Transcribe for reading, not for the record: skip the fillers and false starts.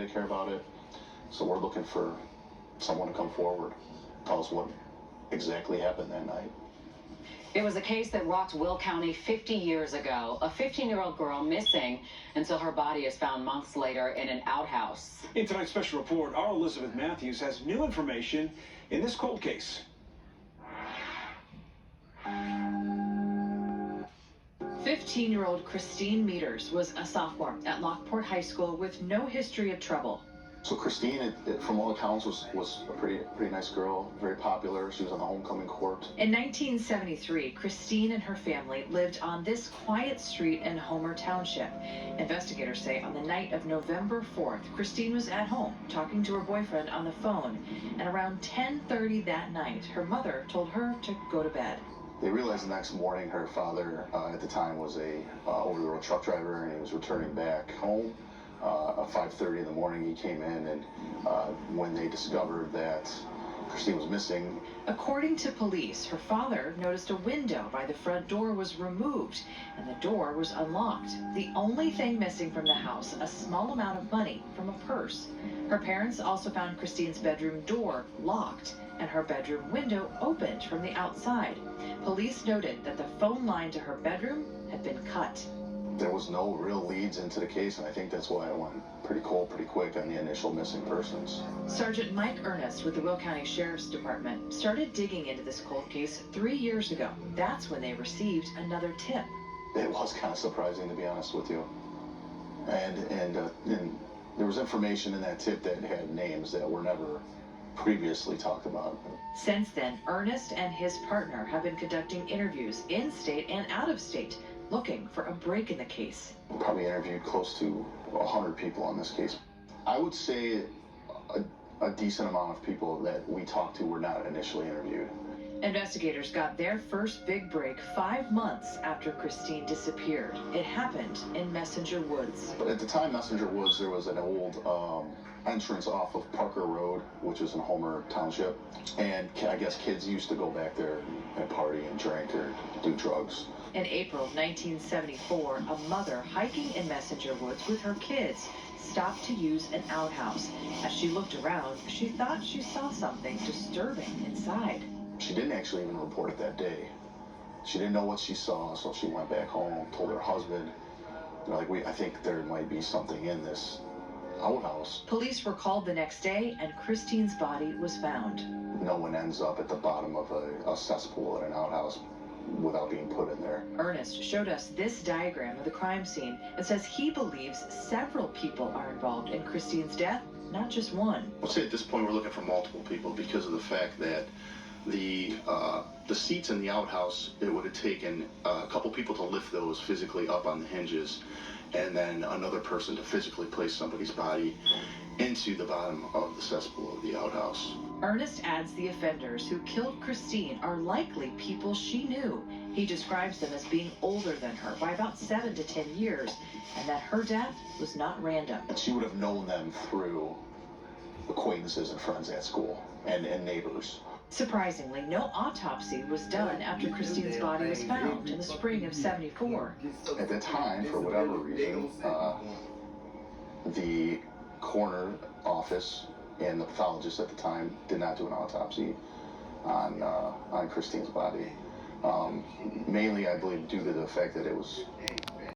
to care about it. So we're looking for someone to come forward, tell us what exactly happened that night. It was a case that rocked Will County 50 years ago. A 15-year-old girl missing until her body is found months later in an outhouse. In tonight's special report, our Elizabeth Matthews has new information in this cold case. 15-year-old Christina Meadows was a sophomore at Lockport High School with no history of trouble. So Christine, from all accounts, was a pretty nice girl, very popular. She was on the homecoming court. In 1973, Christine and her family lived on this quiet street in Homer Township. Investigators say on the night of November 4th, Christine was at home talking to her boyfriend on the phone, and around 10:30 that night, her mother told her to go to bed. They realized the next morning her father, at the time, was a over-the-road truck driver, and he was returning back home. At 5:30 in the morning, he came in, and when they discovered that Christine was missing. According to police, her father noticed a window by the front door was removed, and the door was unlocked. The only thing missing from the house, a small amount of money from a purse. Her parents also found Christine's bedroom door locked, and her bedroom window opened from the outside. Police noted that the phone line to her bedroom had been cut. There was no real leads into the case, and I think that's why it went pretty cold pretty quick on the initial missing persons. Sergeant Mike Ernest with the Will County Sheriff's Department started digging into this cold case 3 years ago. That's when they received another tip. It was kind of surprising, to be honest with you. And there was information in that tip that had names that were never previously talked about. Since then, Ernest and his partner have been conducting interviews in state and out of state, looking for a break in the case. We probably interviewed close to 100 people on this case. I would say a decent amount of people that we talked to were not initially interviewed. Investigators got their first big break 5 months after Christine disappeared. It happened in Messenger Woods. But at the time, Messenger Woods, there was an old entrance off of Parker Road, which is in Homer Township. And I guess kids used to go back there and party and drink or do drugs. In April 1974, a mother hiking in Messenger Woods with her kids stopped to use an outhouse. As she looked around, she thought she saw something disturbing inside. She didn't actually even report it that day. She didn't know what she saw, so she went back home, told her husband, I think there might be something in this outhouse. Police were called the next day, and Christine's body was found. No one ends up at the bottom of a cesspool at an outhouse without being put in there. Ernest showed us this diagram of the crime scene and says he believes several people are involved in Christine's death, not just one. I'd say at this point we're looking for multiple people because of the fact that the seats in the outhouse, it would have taken a couple people to lift those physically up on the hinges, and then another person to physically place somebody's body into the bottom of the cesspool of the outhouse. Ernest adds the offenders who killed Christine are likely people she knew. He describes them as being older than her by about 7 to 10 years, and that her death was not random. And she would have known them through acquaintances and friends at school and neighbors. Surprisingly, no autopsy was done after Christine's body was found in the spring of '74. At the time, for whatever reason, the coroner office and the pathologist at the time did not do an autopsy on Christine's body. Mainly, I believe, due to the fact that it was